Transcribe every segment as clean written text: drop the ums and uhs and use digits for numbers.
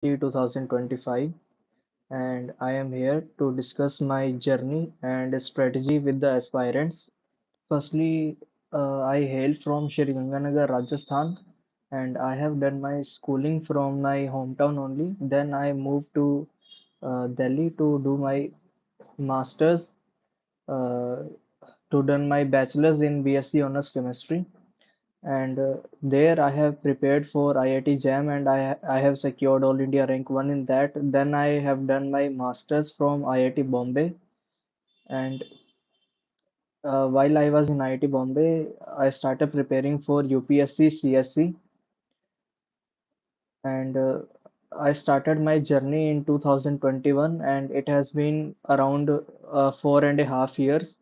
2025, and I am here to discuss my journey and strategy with the aspirants. Firstly, I hail from Shri Ganganagar, Rajasthan, and I have done my schooling from my hometown only. Then I moved to Delhi to do my masters, uh, to done my bachelor's in BSc Honors Chemistry. And there I have prepared for IIT JAM and I have secured All India rank 1 in that. Then I have done my masters from IIT Bombay, and while I was in IIT Bombay, I started preparing for UPSC CSC, and I started my journey in 2021, and it has been around 4.5 years,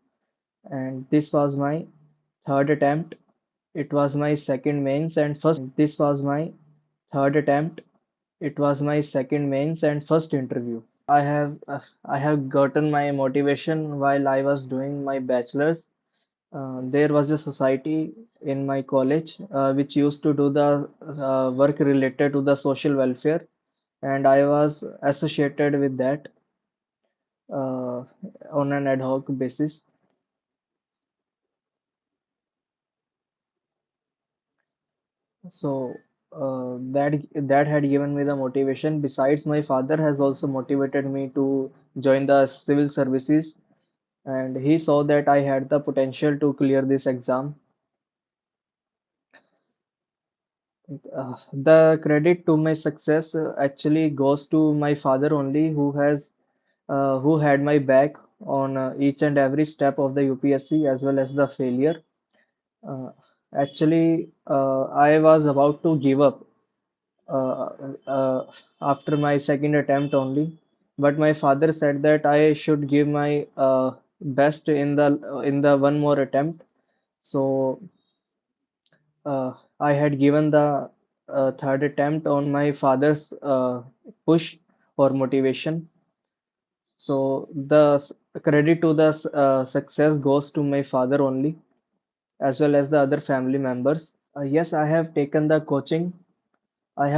and this was my third attempt. It was my third attempt. It was my second mains and first interview. I have gotten my motivation while I was doing my bachelor's. There was a society in my college which used to do the work related to the social welfare, and I was associated with that uh, on an ad hoc basis. So that had given me the motivation. Besides, my father has also motivated me to join the civil services, and he saw that I had the potential to clear this exam. The credit to my success actually goes to my father only, who had my back on each and every step of the UPSC as well as the failure. Uh, I was about to give up uh, after my second attempt only, but my father said that I should give my best in the one more attempt. So I had given the third attempt on my father's push or motivation. So credit to the success goes to my father only, as well as the other family members. Yes, I have taken the coaching. I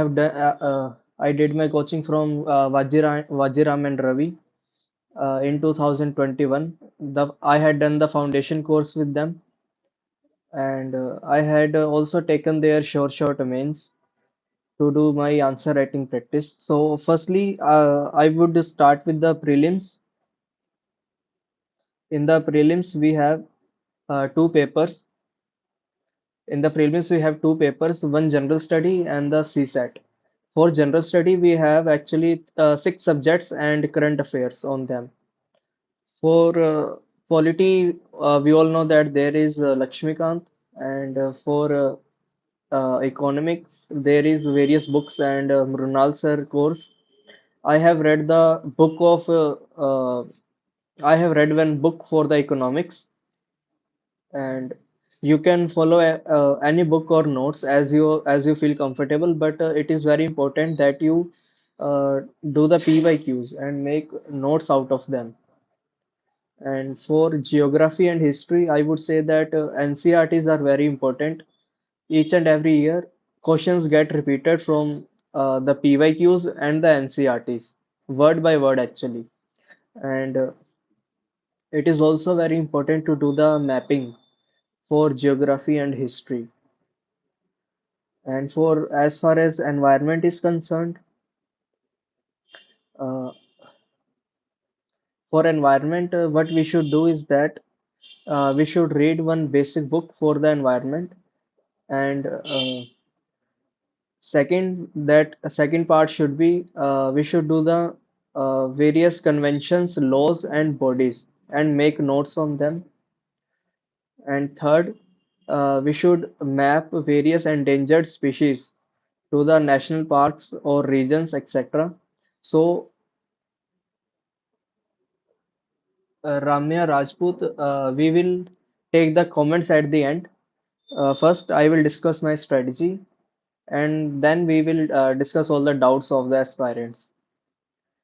did my coaching from Vajiram and Ravi in 2021. I had done the foundation course with them, and I had also taken their short mains to do my answer writing practice. So, firstly, I would start with the prelims. In the prelims, we have two papers. In the prelims, we have two papers, one general study and the CSAT. For general study, we have actually six subjects and current affairs on them. For polity, we all know that there is Lakshmikant, and for economics, there is various books and Mrunal sir course. I have read the book of I have read one book for the economics, and you can follow any book or notes as you feel comfortable, but it is very important that you do the PYQs and make notes out of them. And for geography and history, I would say that NCRTs are very important. Each and every year, questions get repeated from the PYQs and the NCRTs, word by word actually. And it is also very important to do the mapping for geography and history. And for as far as environment is concerned, uh, for environment, what we should do is that we should read one basic book for the environment, and that second part should be we should do the various conventions, laws, and bodies and make notes on them. And third, we should map various endangered species to the national parks or regions, etc. So, Ramya Rajput, we will take the comments at the end. First, I will discuss my strategy, and then we will discuss all the doubts of the aspirants.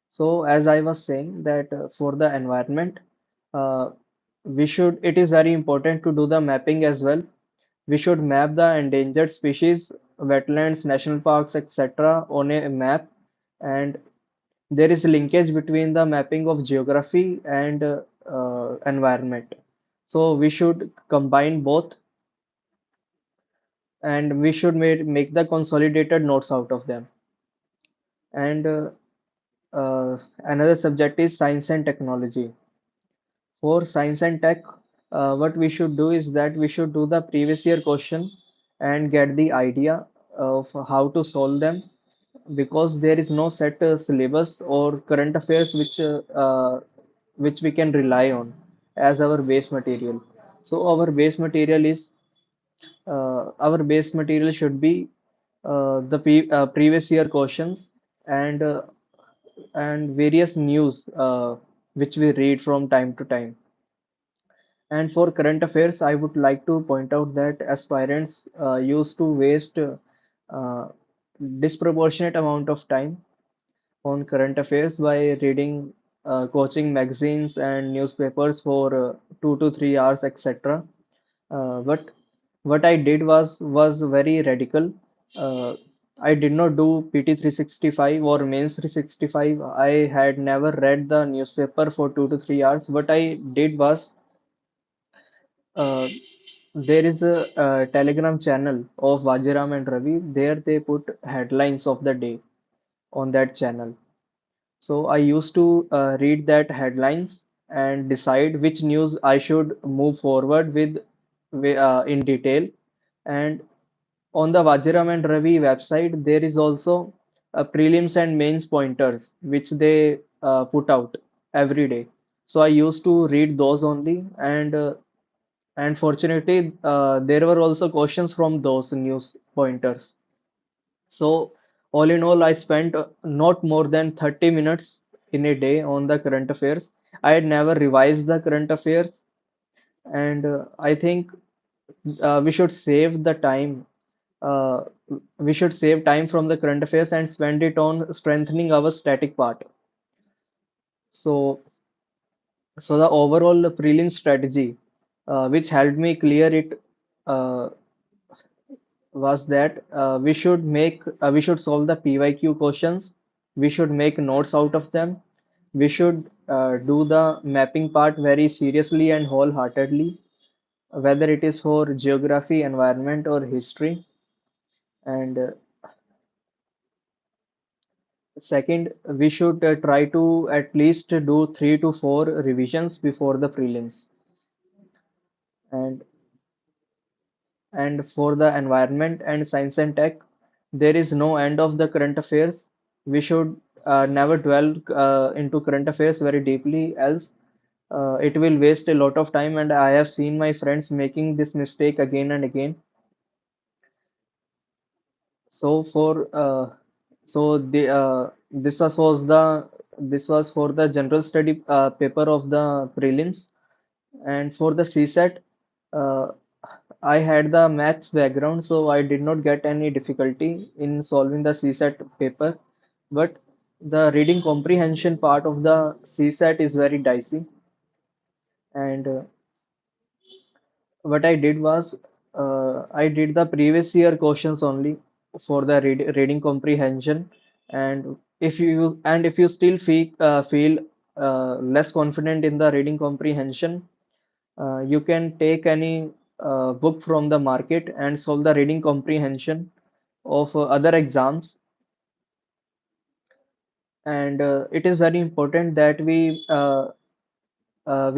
So, as I was saying, that for the environment, uh, it is very important to do the mapping as well. We should map the endangered species, wetlands, national parks, etc. on a map, and there is a linkage between the mapping of geography and environment. So we should combine both, and we should make the consolidated notes out of them. And another subject is science and technology. For science and tech, what we should do is that we should do the previous year question and get the idea of how to solve them, because there is no set syllabus or current affairs which we can rely on as our base material. So our base material should be the previous year questions and various news which we read from time to time. And for current affairs, I would like to point out that aspirants used to waste disproportionate amount of time on current affairs by reading coaching magazines and newspapers for 2 to 3 hours, etc. But what I did was very radical. Uh, I did not do PT 365 or Mains 365. I had never read the newspaper for 2 to 3 hours. What I did was uh, there is a Telegram channel of Vajiram and Ravi. There they put headlines of the day on that channel. So I used to read that headlines and decide which news I should move forward with in detail. And on the Vajiram and Ravi website, there is also prelims and mains pointers which they put out every day. So I used to read those only, and fortunately, there were also questions from those news pointers. So, all in all, I spent not more than 30 minutes in a day on the current affairs. I had never revised the current affairs, and I think we should save the time. Uh, we should save time from the current affairs and spend it on strengthening our static part. So, so the overall prelim strategy, which helped me clear it, uh, was that we should solve the PYQ questions. We should make notes out of them. We should do the mapping part very seriously and wholeheartedly, whether it is for geography, environment, or history. And second, we should try to at least do 3 to 4 revisions before the prelims. And for the environment and science and tech, there is no end of the current affairs. We should never dwell into current affairs very deeply, else it will waste a lot of time. And I have seen my friends making this mistake again and again. So for so the this was for the general study paper of the prelims. And for the CSAT, uh, I had the maths background, so I did not get any difficulty in solving the CSAT paper. But the reading comprehension part of the CSAT is very dicey. And what I did was I did the previous year questions only for the reading comprehension. And if you still feel less confident in the reading comprehension, you can take any book from the market and solve the reading comprehension of other exams. And it is very important that we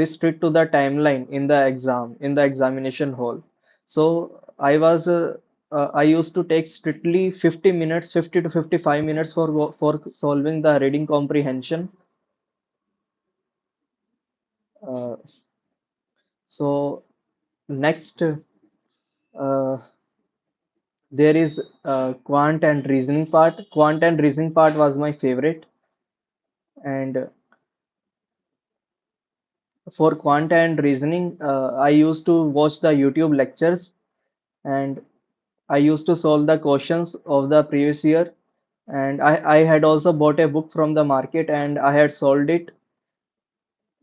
stick to the timeline in the examination hall. So I used to take strictly 50 minutes, 50 to 55 minutes for solving the reading comprehension. Uh, so next, there is quant and reasoning part. Quant and reasoning part was my favorite. And for quant and reasoning, I used to watch the YouTube lectures, and I used to solve the questions of the previous year. And I had also bought a book from the market and I had solved it.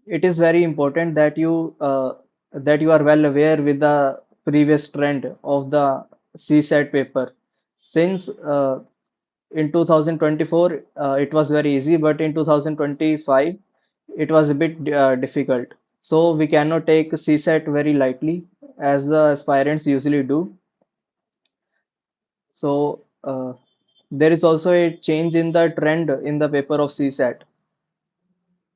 It is very important that you are well aware with the previous trend of the CSAT paper, since in 2024 it was very easy, but in 2025 it was a bit difficult. So we cannot take CSAT very lightly as the aspirants usually do. So there is also a change in the trend in the paper of CSAT.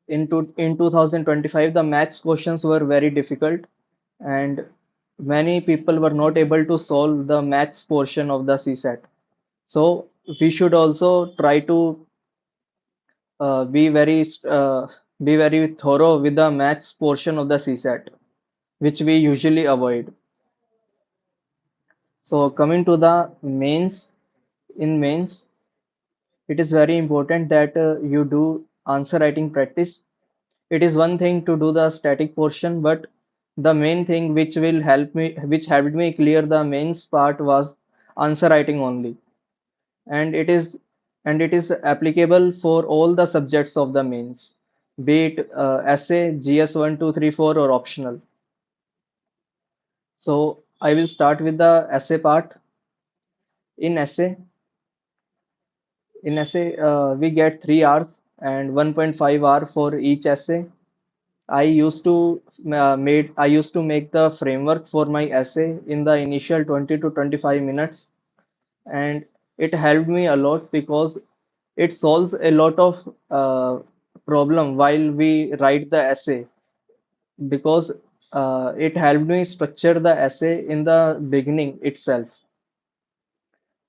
In 2025, the maths questions were very difficult, and many people were not able to solve the maths portion of the CSAT. So we should also try to uh, be very uh, be very thorough with the maths portion of the CSAT, which we usually avoid. So coming to the mains, in mains, it is very important that you do answer writing practice. It is one thing to do the static portion, but the main thing which helped me clear the mains part was answer writing only. And it is applicable for all the subjects of the mains, be it essay, GS 1, 2, 3, 4, or optional. So I will start with the essay part. In essay, we get 3 hours and 1.5 hour for each essay. I used to make the framework for my essay in the initial 20 to 25 minutes, and it helped me a lot because it solves a lot of problem while we write the essay, because it helped me structure the essay in the beginning itself,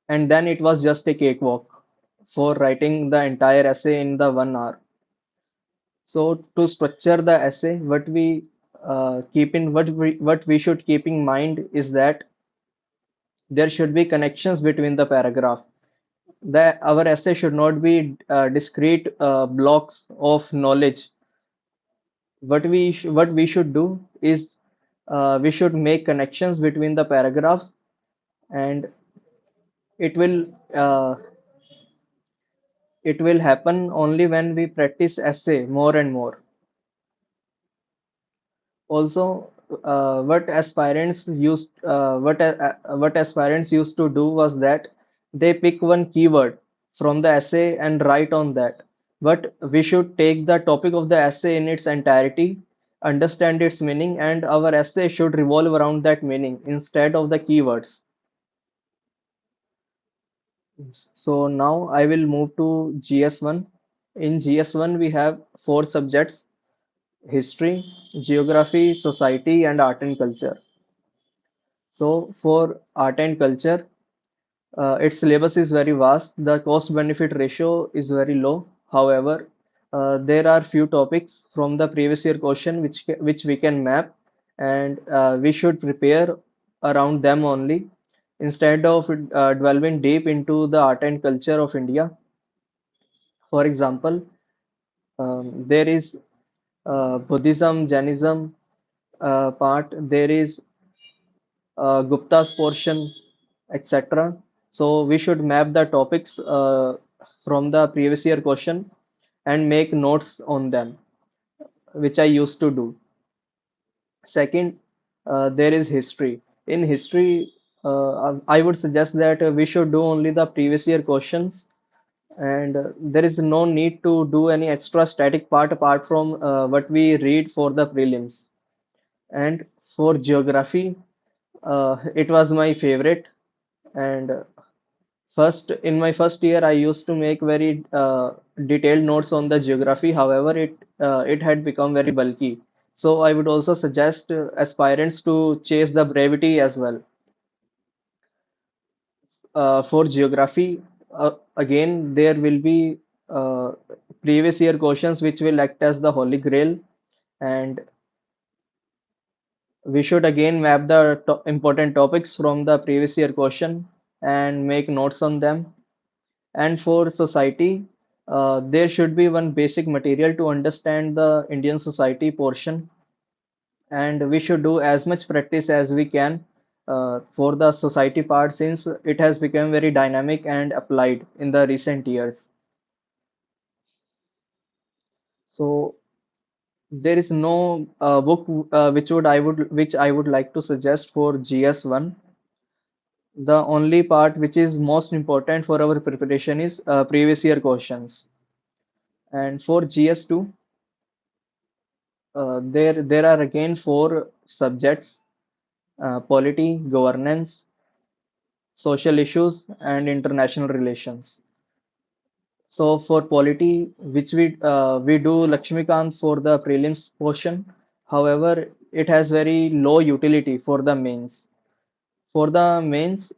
and then it was just a cakewalk for writing the entire essay in the 1 hour. So to structure the essay, what we should keep in mind is that there should be connections between the paragraph. That our essay should not be discrete blocks of knowledge. What we should do is we should make connections between the paragraphs, and it will uh, it will happen only when we practice essay more and more. Also, what aspirants used to do was that they pick one keyword from the essay and write on that. But we should take the topic of the essay in its entirety, understand its meaning, and our essay should revolve around that meaning instead of the keywords. So now I will move to GS1. In GS1, we have four subjects: history, geography, society, and art and culture. So for art and culture, its syllabus is very vast. The cost benefit ratio is very low. However, there are few topics from the previous year question which we can map, and we should prepare around them only instead of delving deep into the art and culture of India. For example, there is Buddhism, Jainism part. There is Gupta's portion, etc. So we should map the topics from the previous year question and make notes on them, which I used to do. Second, there is history. In history, I would suggest that we should do only the previous year questions, and there is no need to do any extra static part apart from what we read for the prelims. And for geography, it was my favorite. And in my first year, I used to make very detailed notes on the geography. However, it had become very bulky. So I would also suggest aspirants to chase the brevity as well. For geography, again, there will be uh, previous year questions which will act as the holy grail, and we should again map the important topics from the previous year question and make notes on them. And for society, there should be one basic material to understand the Indian society portion, and we should do as much practice as we can for the society part, since it has become very dynamic and applied in the recent years. So there is no book which I would like to suggest for GS1. The only part which is most important for our preparation is previous year questions. And for GS2, there are again four subjects: polity, governance, social issues, and international relations. So for polity, which we do Lakshmikant for the prelims portion, however, it has very low utility for the mains. For the mains,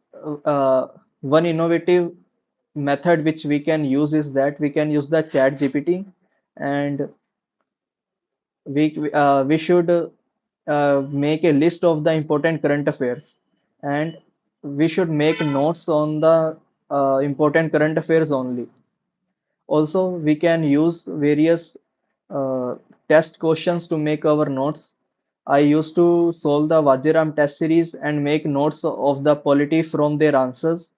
one innovative method which we can use is that we can use the chat GPT, and we should make a list of the important current affairs, and we should make notes on the important current affairs only. Also, we can use various uh, test questions to make our notes. I used to solve the Vajiram test series and make notes of the polity from their answers.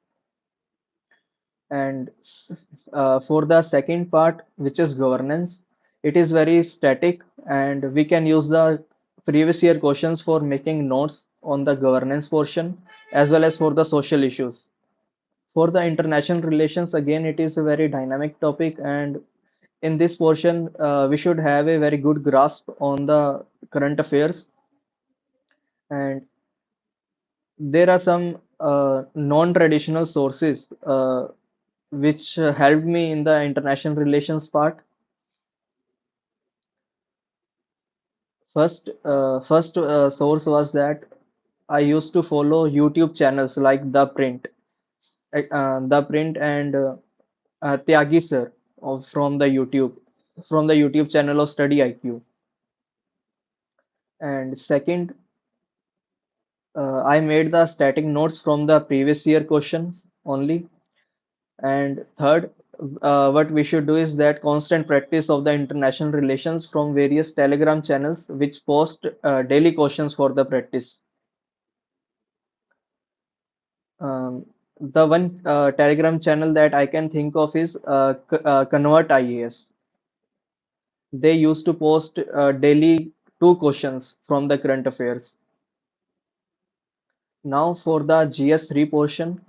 And for the second part, which is governance, it is very static, and we can use the previous year questions for making notes on the governance portion as well as for the social issues. For the international relations, again, it is a very dynamic topic, and in this portion, we should have a very good grasp on the current affairs. And there are some non-traditional sources which helped me in the international relations part. First source was that I used to follow YouTube channels like The Print and Tyagi sir from the YouTube channel of Study IQ. And second, I made the static notes from the previous year questions only. And third, what we should do is that constant practice of the international relations from various Telegram channels which post daily questions for the practice. Um, the one Telegram channel that I can think of is Convert IAS. They used to post daily two questions from the current affairs. Now for the GS3 portion,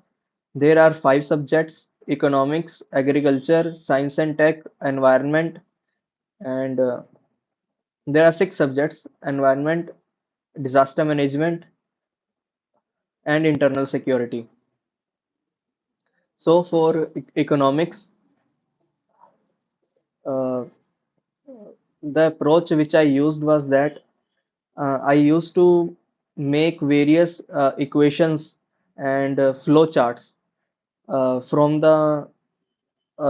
there are five subjects: economics, agriculture, science and tech, environment, and there are six subjects: environment, disaster management, and internal security. So for economics, uh, the approach which I used was that I used to make various equations and flow charts from the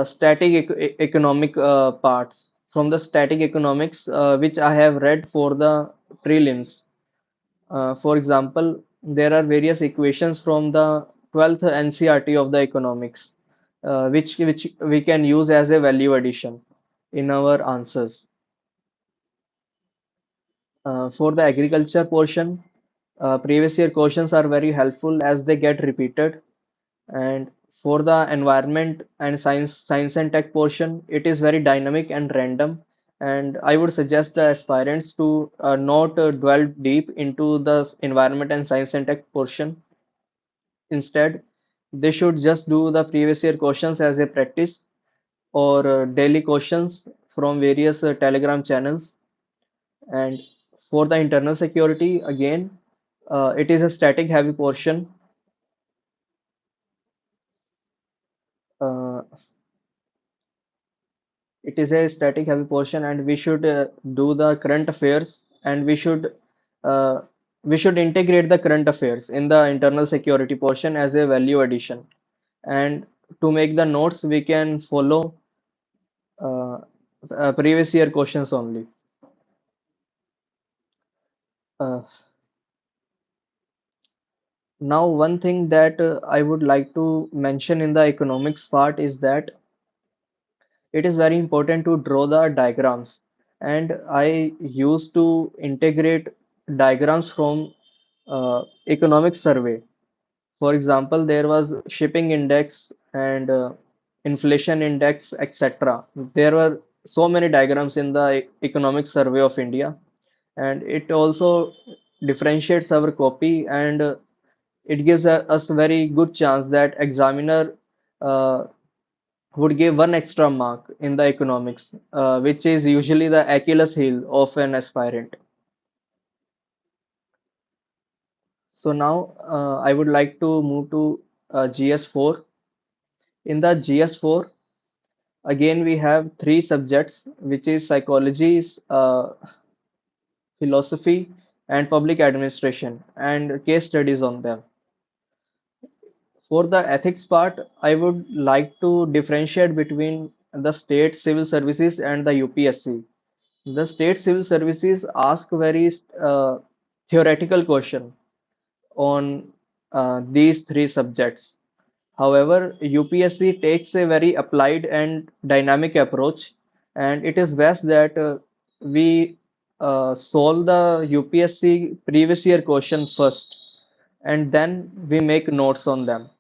static economic parts, from the static economics which I have read for the prelims. For example, there are various equations from the 12th NCRT of the economics, which we can use as a value addition in our answers. For the agriculture portion, previous year questions are very helpful as they get repeated. And for the environment and science and tech portion, it is very dynamic and random. And I would suggest the aspirants to not dwell deep into the environment and science and tech portion. Instead, they should just do the previous year questions as a practice, or daily questions from various Telegram channels. And for the internal security, again, it is a static heavy portion. Uh, it is a static heavy portion, and we should do the current affairs, and uh, we should integrate the current affairs in the internal security portion as a value addition. And to make the notes, we can follow uh, previous year questions only. Uh, Now, one thing that I would like to mention in the economics part is that it is very important to draw the diagrams. And I used to integrate diagrams from economic survey. For example, there was shipping index and inflation index, etc. There were so many diagrams in the economic survey of India, and it also differentiates our copy, and it gives us a very good chance that examiner uh, would give one extra mark in the economics, which is usually the Achilles heel of an aspirant. So now I would like to move to GS4. In the GS4, again we have three subjects, which is psychology, philosophy, and public administration, and case studies on them. For the ethics part, I would like to differentiate between the state civil services and the UPSC. The state civil services ask very theoretical question on these three subjects. However, UPSC takes a very applied and dynamic approach, and it is best that we solve the UPSC previous year question first, and then we make notes on them.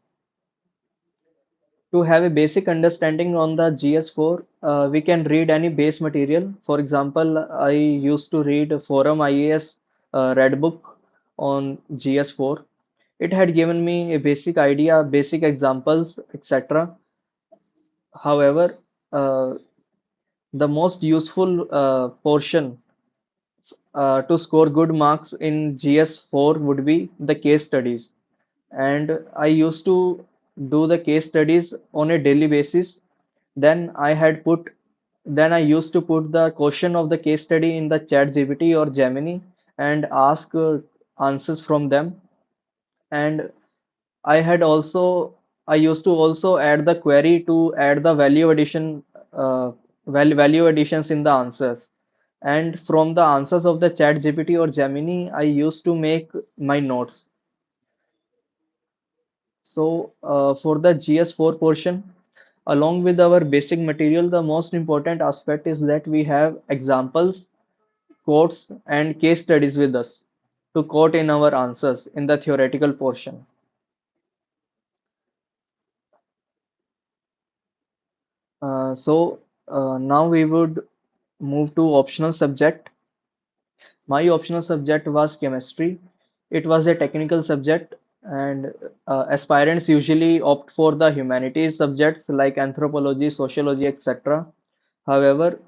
To have a basic understanding on the GS4, we can read any base material. For example, I used to read Forum IAS Red Book on GS4. It had given me a basic idea, basic examples, etc. However, the most useful portion to score good marks in GS4 would be the case studies. And I used to do the case studies on a daily basis. Then I had put, then I used to put the question of the case study in the chat GPT or Gemini and ask answers from them. And I had also, I used to also add the query to add the value addition, value additions in the answers. And from the answers of the chat GPT or Gemini, I used to make my notes. So for the GS4 portion, along with our basic material, the most important aspect is that we have examples, quotes, and case studies with us to quote in our answers in the theoretical portion. So now we would move to optional subject. My optional subject was chemistry. It was a technical subject, and aspirants usually opt for the humanities subjects like anthropology, sociology, etc. However,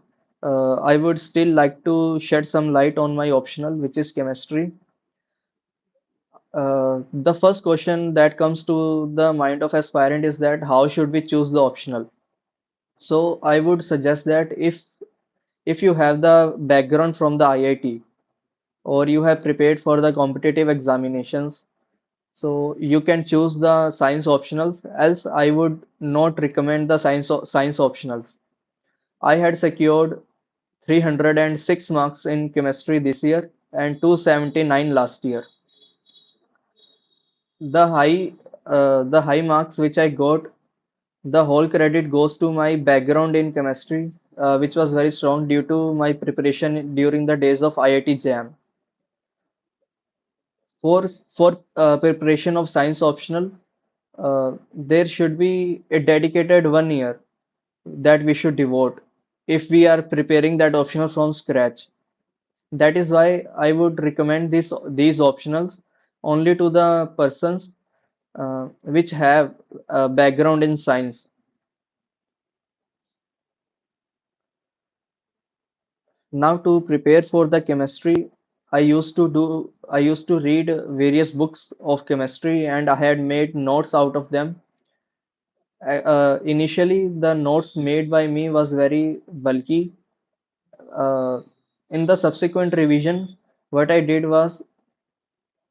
I would still like to shed some light on my optional, which is chemistry. The first question that comes to the mind of aspirant is that how should we choose the optional? So I would suggest that if you have the background from the IIT or you have prepared for the competitive examinations, so you can choose the science optionals. Else, I would not recommend the science optionals. I had secured 306 marks in chemistry this year and 279 last year. The high marks which I got, the whole credit goes to my background in chemistry, which was very strong due to my preparation during the days of IIT JAM. For preparation of science optional, there should be a dedicated 1 year that we should devote if we are preparing that optional from scratch. That is why I would recommend these optionals only to the persons which have a background in science. Now to prepare for the chemistry, I used to read various books of chemistry and I had made notes out of them. Initially, the notes made by me was very bulky. Uh, in the subsequent revisions, what I did was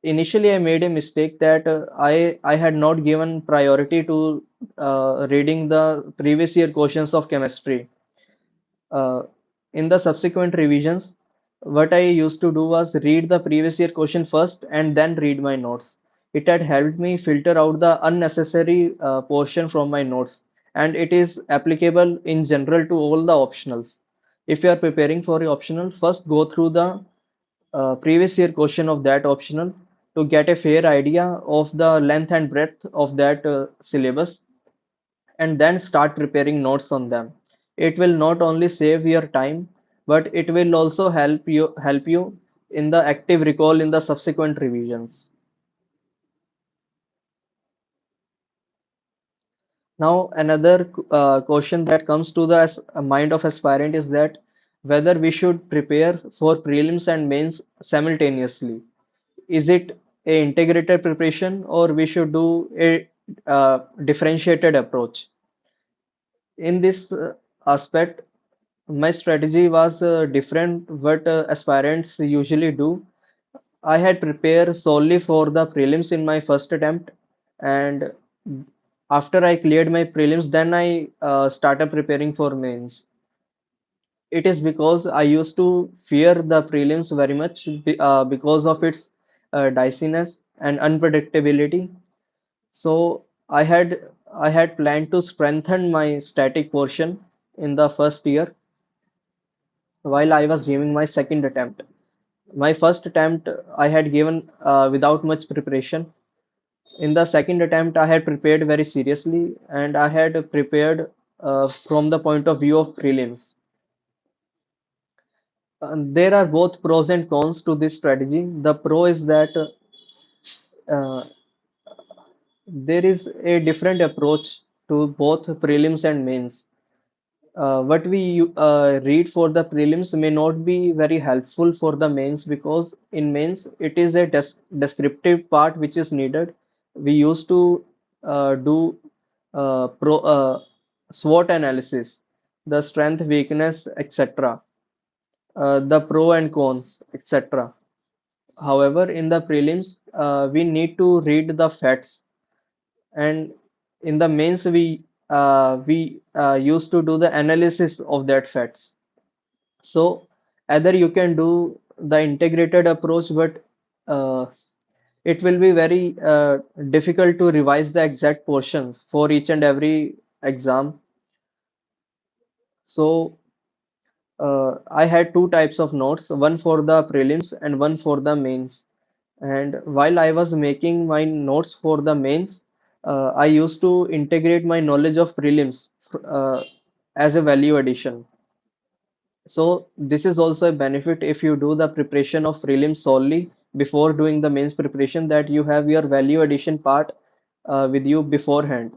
initially I made a mistake that I had not given priority to reading the previous year questions of chemistry. Uh, in the subsequent revisions, what I used to do was read the previous year question first and then read my notes. It had helped me filter out the unnecessary portion from my notes, and it is applicable in general to all the optionals. If you are preparing for a optional, first go through the previous year question of that optional to get a fair idea of the length and breadth of that syllabus, and then start preparing notes on them. It will not only save your time, but it will also help you in the active recall in the subsequent revisions. Now, another question that comes to the mind of aspirant is that whether we should prepare for prelims and mains simultaneously. Is it a integrated preparation or we should do a differentiated approach? In this aspect, my strategy was different what aspirants usually do. I had prepared solely for the prelims in my first attempt, and after I cleared my prelims, then I started preparing for mains. It is because I used to fear the prelims very much because of its diciness and unpredictability. So I had planned to strengthen my static portion in the first year while I was giving my second attempt. My first attempt I had given without much preparation. In the second attempt, I had prepared very seriously and I had prepared from the point of view of prelims. There are both pros and cons to this strategy. The pro is that uh, there is a different approach to both prelims and mains. What we read for the prelims may not be very helpful for the mains because in mains it is a descriptive part which is needed. We used to do pro SWOT analysis, the strength, weakness, etc., the pro and cons, etc. However, in the prelims, we need to read the facts, and in the mains we used to do the analysis of that facts. So either you can do the integrated approach, but uh, it will be very difficult to revise the exact portions for each and every exam. So I had two types of notes, one for the prelims and one for the mains. And while I was making my notes for the mains, I used to integrate my knowledge of prelims as a value addition. So this is also a benefit if you do the preparation of prelims solely before doing the mains preparation, that you have your value addition part with you beforehand.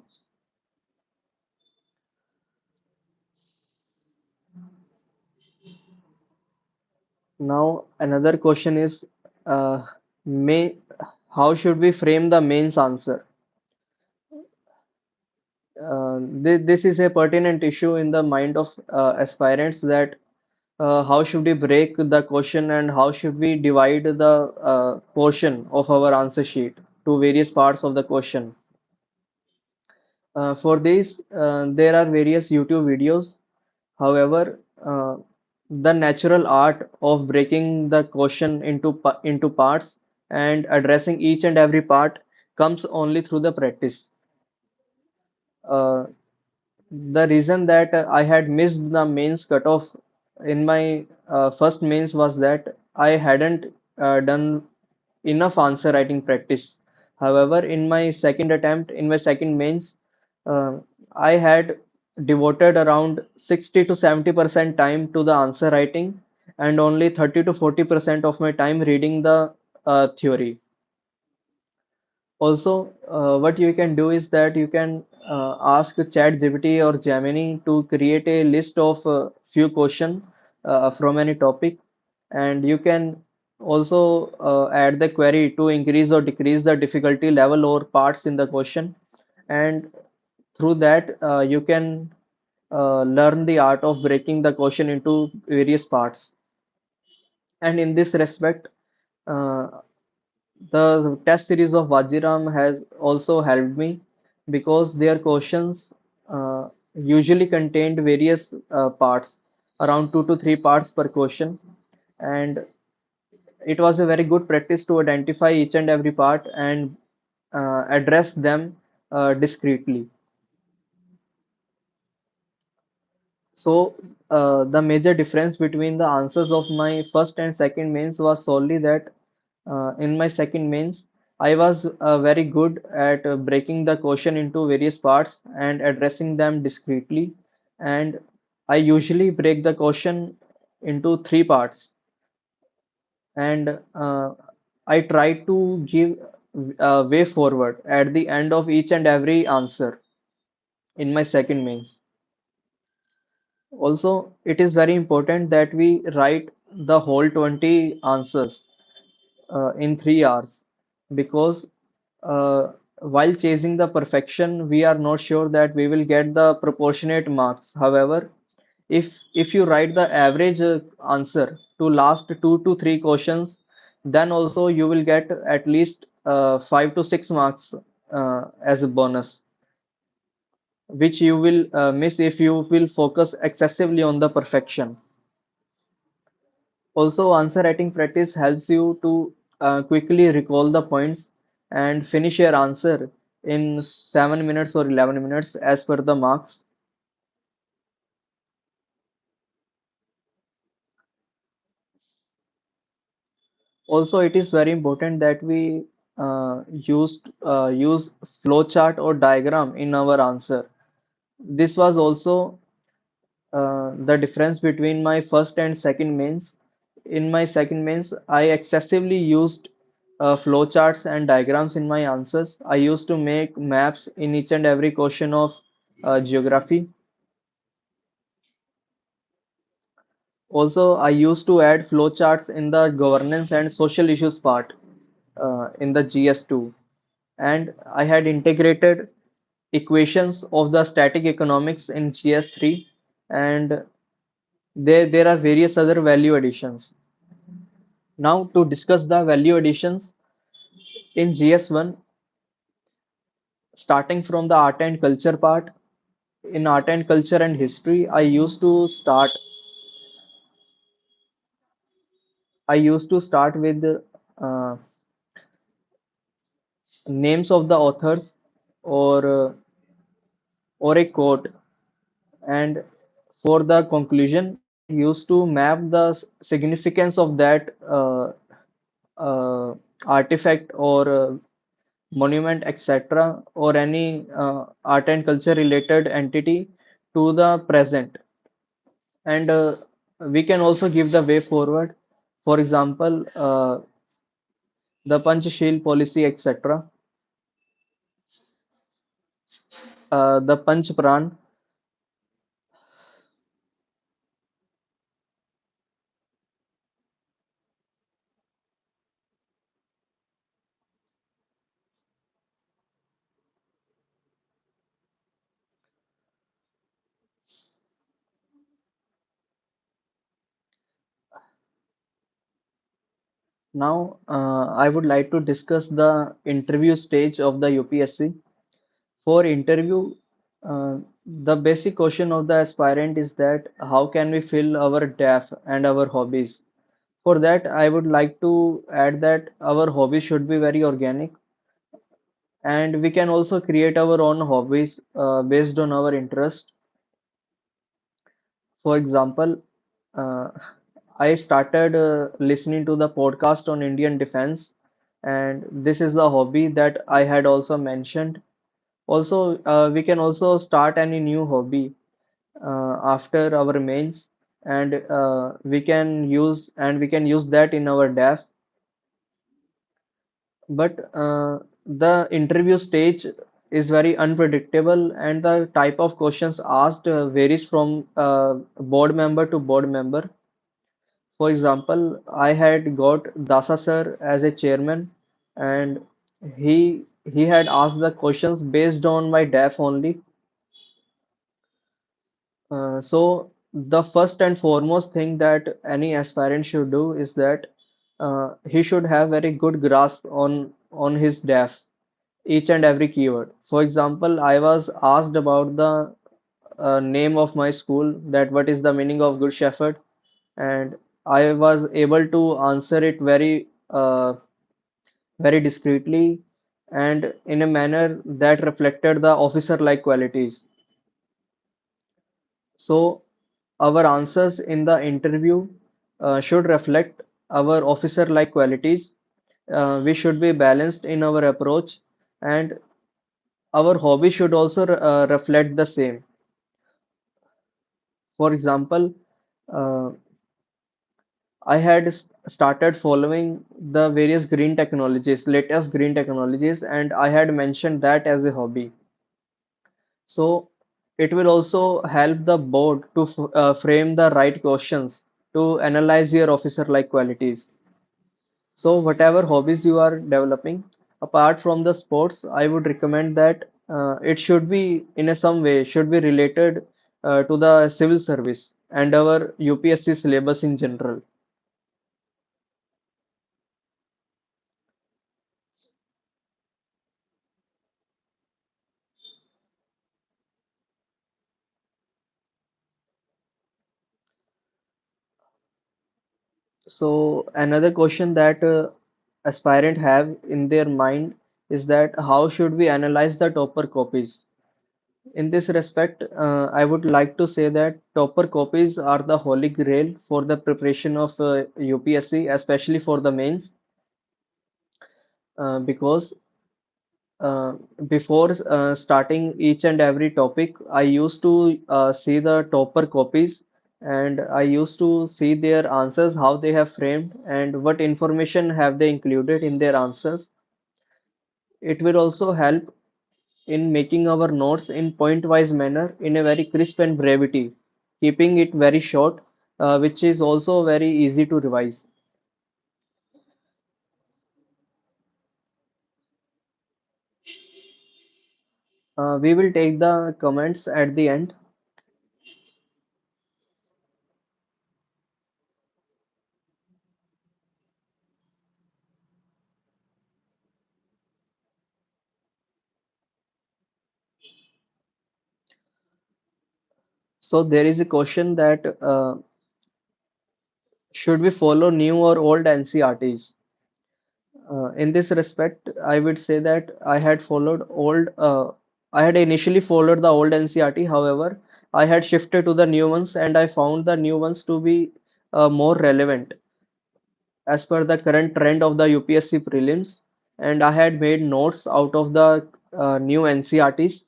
Now another question is, may how should we frame the mains answer? This is a pertinent issue in the mind of aspirants, that how should we break the question and how should we divide the portion of our answer sheet to various parts of the question. For this, there are various YouTube videos. However, the natural art of breaking the question into parts and addressing each and every part comes only through the practice. Uh, the reason that I had missed the mains cutoff in my first mains was that I hadn't done enough answer writing practice. However, in my second attempt, in my second mains, uh, I had devoted around 60 to 70% time to the answer writing and only 30 to 40% of my time reading the theory. Also, what you can do is that you can ask ChatGPT or Gemini to create a list of few questions from any topic, and you can also add the query to increase or decrease the difficulty level or parts in the question, and through that you can learn the art of breaking the question into various parts. And in this respect, uh, the test series of Vajiram has also helped me because their questions usually contained various parts, around two to three parts per question, and it was a very good practice to identify each and every part and address them discreetly. So the major difference between the answers of my first and second mains was solely that in my second mains, I was very good at breaking the question into various parts and addressing them discreetly. And I usually break the question into three parts. And I try to give a way forward at the end of each and every answer. in my second mains. Also, it is very important that we write the whole 20 answers in 3 hours because while chasing the perfection, we are not sure that we will get the proportionate marks. However, if you write the average answer to last 2 to 3 questions, then also you will get at least 5 to 6 marks as a bonus, which you will miss if you will focus excessively on the perfection. Also, answer writing practice helps you to quickly recall the points and finish your answer in 7 minutes or 11 minutes as per the marks. Also, it is very important that we use flowchart or diagram in our answer. This was also the difference between my first and second mains. In my second mains, I excessively used flowcharts and diagrams in my answers. I used to make maps in each and every question of geography. Also, I used to add flowcharts in the governance and social issues part in the GS2. And I had integrated equations of the static economics in GS3, and there are various other value additions. Now to discuss the value additions in GS1, starting from the art and culture part. In art and culture and history, I used to start with uh, names of the authors or or a quote, and for the conclusion, I used to map the significance of that uh, artifact or monument, etc., or any art and culture related entity to the present. And we can also give the way forward. For example, the Panchsheel policy, etc., the Panch Pran. Now, I would like to discuss the interview stage of the UPSC. For interview, the basic question of the aspirant is that how can we fill our DAF and our hobbies? For that, I would like to add that our hobbies should be very organic, and we can also create our own hobbies based on our interest. For example, uh, I started listening to the podcast on Indian defense, and this is the hobby that I had also mentioned. Also, we can also start any new hobby after our mains, and we can use that in our DAF. But the interview stage is very unpredictable, and the type of questions asked varies from board member to board member. For example, I had got Dasa sir as a chairman, and he had asked the questions based on my DAF only. So the first and foremost thing that any aspirant should do is that he should have very good grasp on his DAF, each and every keyword. For example, I was asked about the name of my school, that what is the meaning of Good Shepherd, and I was able to answer it very discreetly and in a manner that reflected the officer-like qualities. So our answers in the interview should reflect our officer-like qualities. We should be balanced in our approach, and our hobby should also reflect the same. For example, uh, I had started following the various green technologies, latest green technologies, and I had mentioned that as a hobby. So It will also help the board to frame the right questions to analyze your officer-like qualities. So whatever hobbies you are developing, apart from the sports, I would recommend that it should be in a some way should be related to the civil service and our UPSC syllabus in general. So another question that aspirant have in their mind is that how should we analyze the topper copies? In this respect, I would like to say that topper copies are the holy grail for the preparation of UPSC, especially for the mains, because uh, before starting each and every topic, I used to see the topper copies and I used to see their answers, how they have framed, and what information have they included in their answers. It will also help in making our notes in point-wise manner in a very crisp and brevity, keeping it very short, which is also very easy to revise. We will take the comments at the end. So there is a question that should we follow new or old NCRTs? In this respect, I would say that I had initially followed the old NCRT. However, I had shifted to the new ones and I found the new ones to be more relevant as per the current trend of the UPSC prelims. And I had made notes out of the new NCRTs.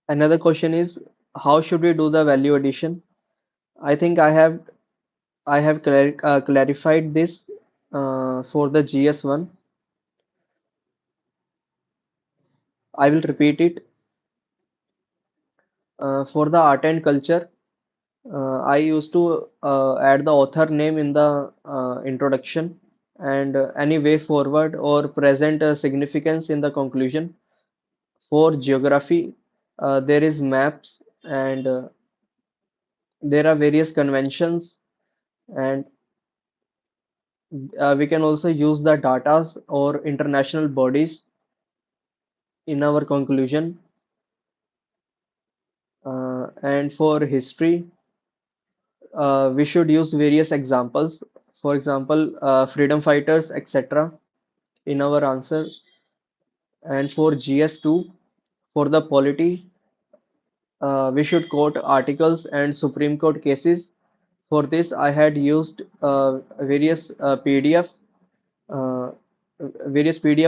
Another question is how should we do the value addition? I think I have clarified this for the GS1. I will repeat it. For the art and culture, I used to add the author name in the introduction and any way forward or present significance in the conclusion. For geography, there is maps and there are various conventions and we can also use the datas or international bodies in our conclusion. And for history, we should use various examples. For example, freedom fighters, etc. in our answer. And for GS2, for the polity, we should quote articles and Supreme Court cases. For this, I had used uh, various PDF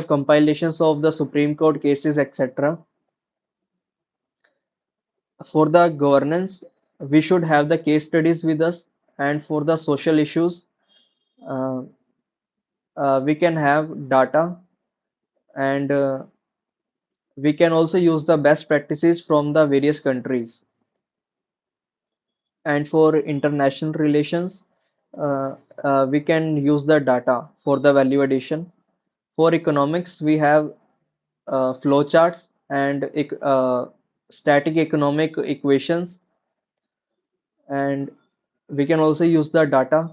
compilations of the Supreme Court cases, etc. For the governance, we should have the case studies with us, and for the social issues, uh, we can have data, and we can also use the best practices from the various countries. And for international relations, uh, we can use the data for the value addition. For economics, we have flowcharts and static economic equations, and we can also use the data.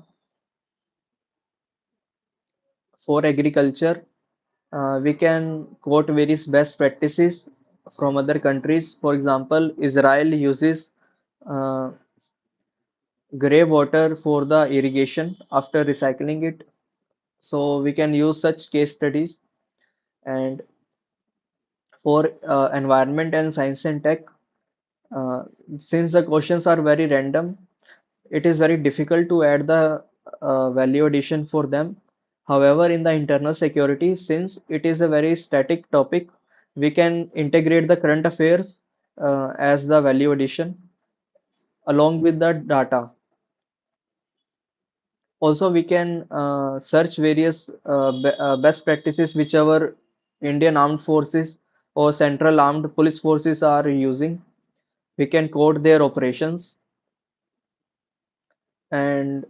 For agriculture, we can quote various best practices from other countries. For example, Israel uses uh, grey water for the irrigation after recycling it. So we can use such case studies. And for environment and science and tech, uh, since the questions are very random, it is very difficult to add the value addition for them. However, in the internal security, since it is a very static topic, we can integrate the current affairs as the value addition along with the data. Also, we can search various best practices which our Indian armed forces or central armed police forces are using. We can code their operations, and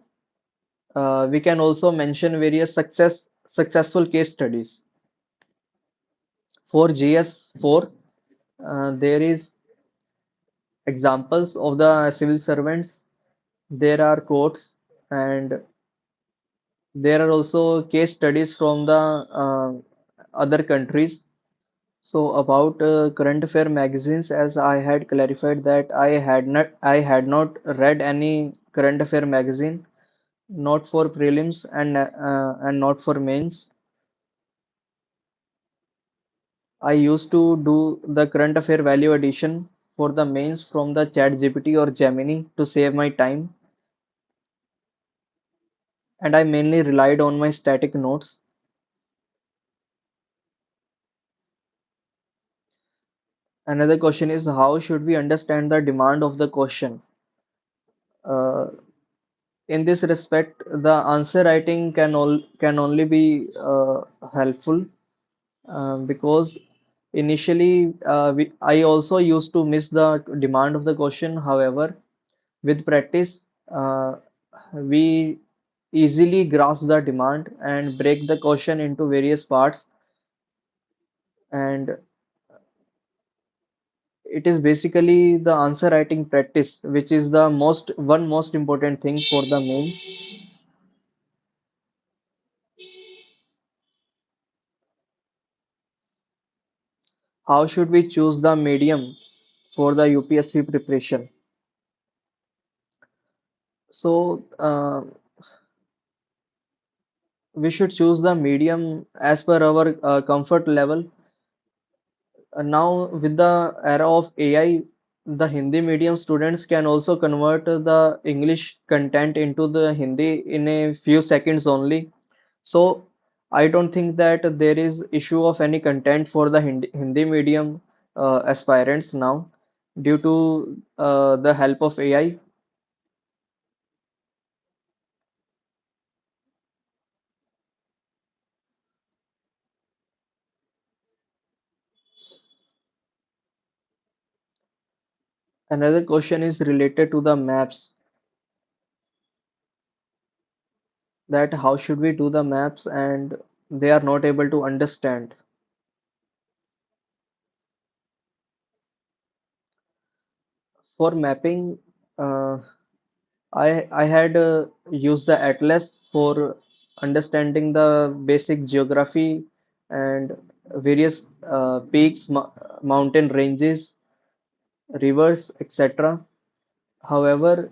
we can also mention various successful case studies. For GS4, there is examples of the civil servants. There are quotes, and there are also case studies from the other countries. So about current affair magazines, as I had clarified that I had not read any current affair magazine, not for prelims and not for mains. I used to do the current affair value addition for the mains from the chat GPT or Gemini to save my time, and I mainly relied on my static notes. Another question is, how should we understand the demand of the question? Uh, in this respect, the answer writing can only be helpful, because initially I also used to miss the demand of the question. However, with practice, uh, we easily grasp the demand and break the question into various parts, and it is basically the answer writing practice which is the most important thing for the mains. How should we choose the medium for the UPSC preparation? So we should choose the medium as per our comfort level. Now, with the era of AI, the Hindi medium students can also convert the English content into the Hindi in a few seconds only. So, I don't think that there is issue of any content for the Hindi medium aspirants now due to the help of AI. Another question is related to the maps, that how should we do the maps and they are not able to understand. For mapping, uh, I had used the atlas for understanding the basic geography and various peaks, mountain ranges, rivers, etc. However,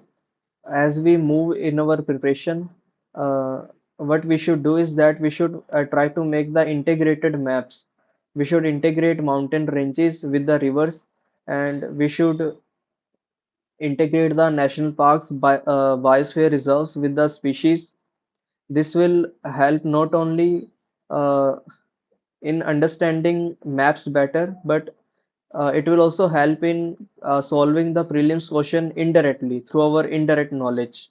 as we move in our preparation, what we should do is that we should try to make the integrated maps. We should integrate mountain ranges with the rivers, and we should integrate the national parks, biosphere reserves with the species. This will help not only uh, in understanding maps better, but it will also help in solving the prelims question indirectly through our indirect knowledge.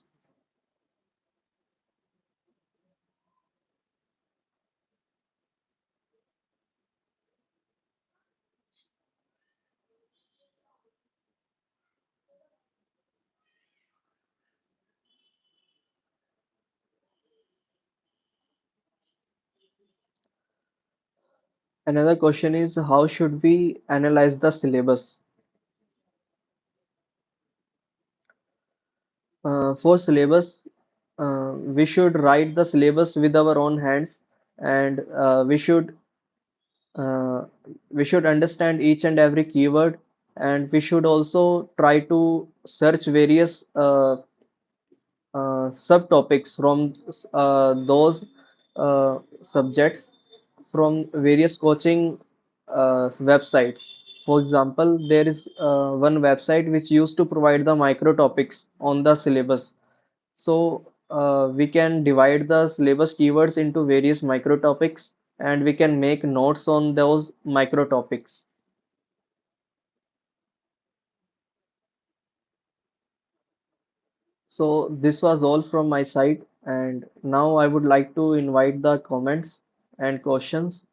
Another question is, how should we analyze the syllabus? For syllabus, we should write the syllabus with our own hands, and uh, we should understand each and every keyword, and we should also try to search various subtopics from those subjects from various coaching websites. For example, there is one website which used to provide the micro topics on the syllabus. So we can divide the syllabus keywords into various micro topics, and we can make notes on those micro topics. So this was all from my side, and now I would like to invite the comments and questions.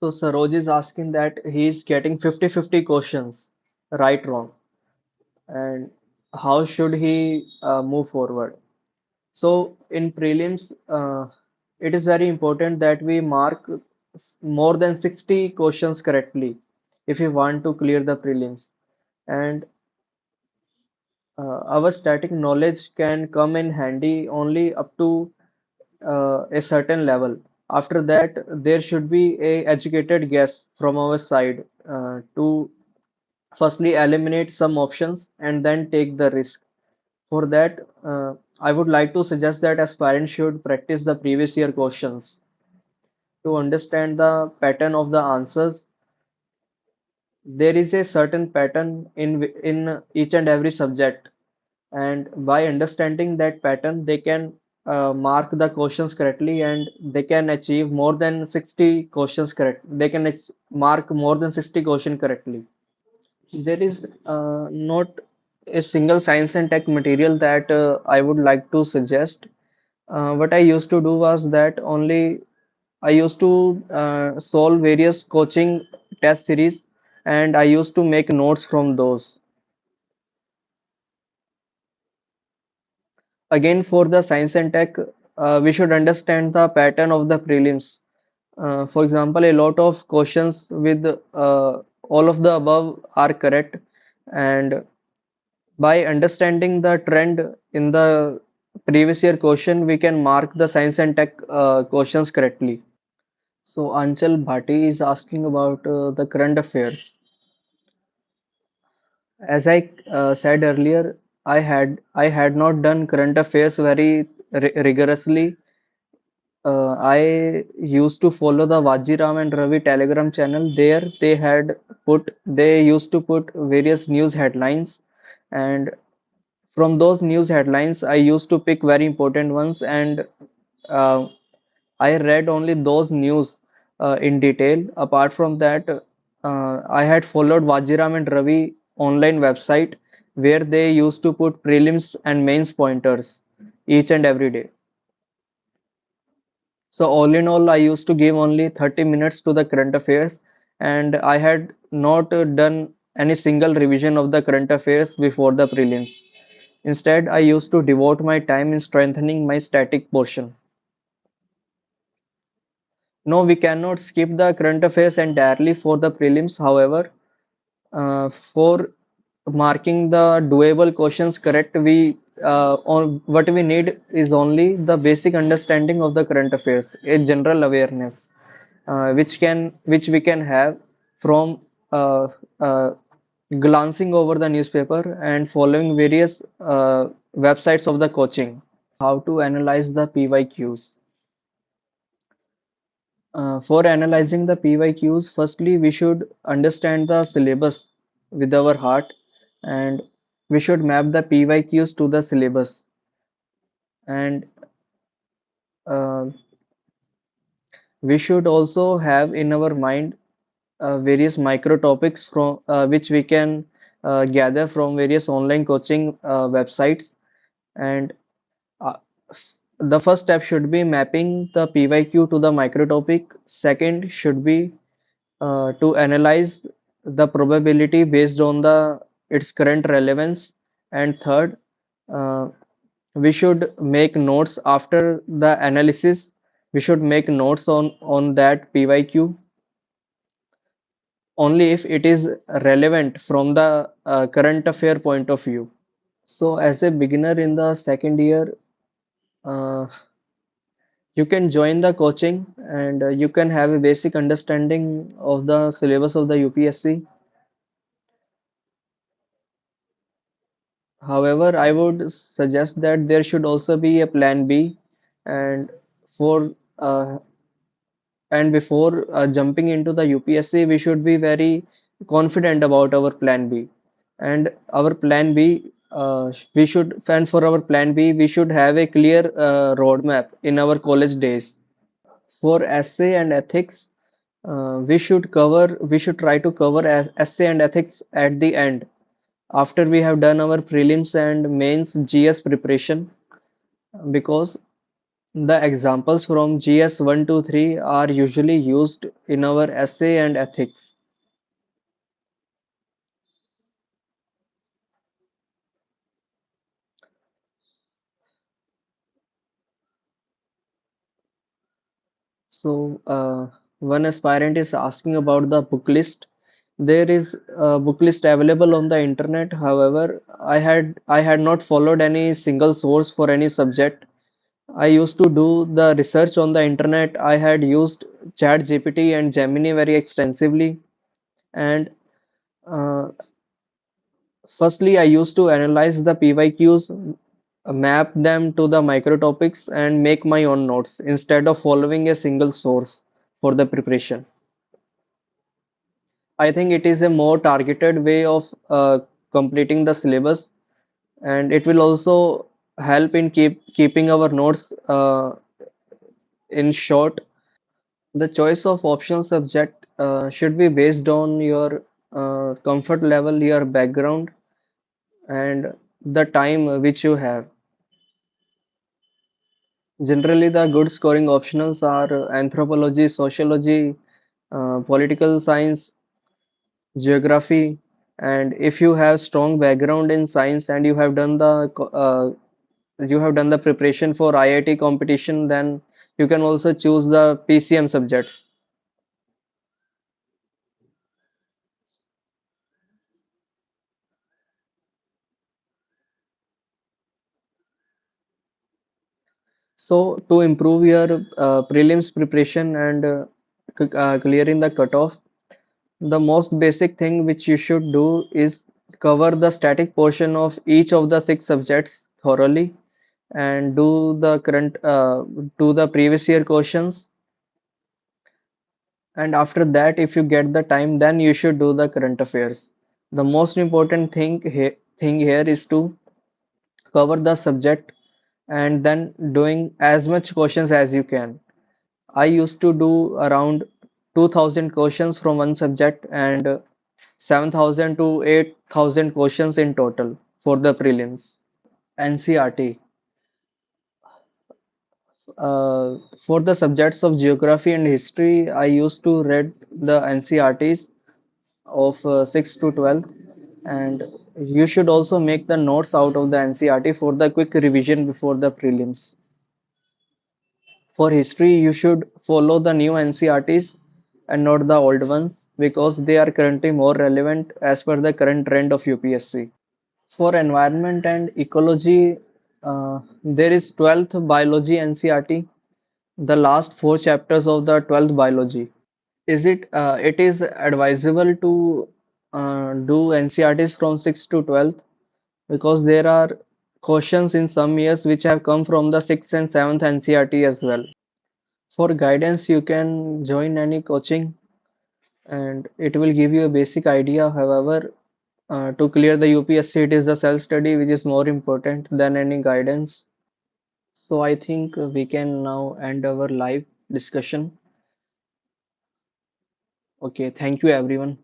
So Saroj is asking that he's getting 50-50 questions, right, wrong, and how should he move forward? So in prelims, it is very important that we mark more than 60 questions correctly if we want to clear the prelims. And our static knowledge can come in handy only up to a certain level. After that, there should be a educated guess from our side to firstly eliminate some options and then take the risk. For that, I would like to suggest that aspirants should practice the previous year questions to understand the pattern of the answers. There is a certain pattern in each and every subject, and by understanding that pattern, they can mark the questions correctly, and they can achieve more than 60 questions correct. They can mark more than 60 question correctly. There is not a single science and tech material that I would like to suggest. What I used to do was that only I used to solve various coaching test series, and I used to make notes from those. Again, for the science and tech, we should understand the pattern of the prelims. For example, a lot of questions with all of the above are correct, and by understanding the trend in the previous year question, we can mark the science and tech questions correctly. So Anchal Bhati is asking about the current affairs. As I said earlier, I had not done current affairs very rigorously. I used to follow the Vajiram and Ravi Telegram channel. There they used to put various news headlines, and from those news headlines, I used to pick very important ones, and uh, I read only those news in detail. Apart from that, I had followed Vajiram and Ravi online website where they used to put prelims and mains pointers each and every day. So all in all, I used to give only 30 minutes to the current affairs, and I had not done any single revision of the current affairs before the prelims. Instead, I used to devote my time in strengthening my static portion. No, we cannot skip the current affairs entirely for the prelims. However, for marking the doable questions correct, what we need is only the basic understanding of the current affairs, a general awareness, which we can have from uh, uh, glancing over the newspaper and following various websites of the coaching. How to analyze the PYQs? For analyzing the PYQs, firstly, we should understand the syllabus with our heart, and we should map the PYQs to the syllabus. And uh, we should also have in our mind various micro topics from which we can gather from various online coaching websites. And uh, the first step should be mapping the PYQ to the micro topic. Second should be to analyze the probability based on the its current relevance, and third, uh, we should make notes after the analysis. We should make notes on that PYQ only if it is relevant from the current affair point of view. So as a beginner in the second year, uh, you can join the coaching, and you can have a basic understanding of the syllabus of the UPSC. However, I would suggest that there should also be a plan B, and for and before jumping into the UPSC, we should be very confident about our plan B. And our plan B, and for our plan B, we should have a clear roadmap in our college days. For essay and ethics, we should try to cover essay and ethics at the end after we have done our prelims and mains GS preparation, because The examples from GS 1 to 3 are usually used in our essay and ethics. So, one aspirant is asking about the book list. There is a book list available on the internet. However, I had not followed any single source for any subject. I used to do the research on the internet. I had used ChatGPT and Gemini very extensively. And uh, firstly, I used to analyze the PYQs, map them to the micro topics, and make my own notes instead of following a single source for the preparation. I think it is a more targeted way of completing the syllabus, and it will also help in keeping our notes in short. The choice of optional subject should be based on your comfort level, your background, and the time which you have. Generally, the good scoring optionals are anthropology, sociology, political science, geography, and if you have strong background in science and you have done the preparation for IIT competition, then you can also choose the PCM subjects. So to improve your prelims preparation and clearing the cutoff, the most basic thing which you should do is cover the static portion of each of the six subjects thoroughly and do the previous year questions, and after that if you get the time then you should do the current affairs. The most important thing here is to cover the subject and then doing as much questions as you can. I used to do around 2000 questions from one subject and 7,000 to 8,000 questions in total for the prelims. NCRT. For the subjects of geography and history, I used to read the NCRTs of 6 to 12th, and you should also make the notes out of the NCRT for the quick revision before the prelims. For history, you should follow the new NCRTs and not the old ones because they are currently more relevant as per the current trend of UPSC. For environment and ecology, there is 12th biology NCRT, the last four chapters of the 12th biology. It is advisable to do NCRTs from 6th to 12th because there are questions in some years which have come from the 6th and 7th NCRT as well. For guidance, you can join any coaching and it will give you a basic idea. However, to clear the UPSC, it is the self-study which is more important than any guidance. So I think we can now end our live discussion. Okay, thank you everyone.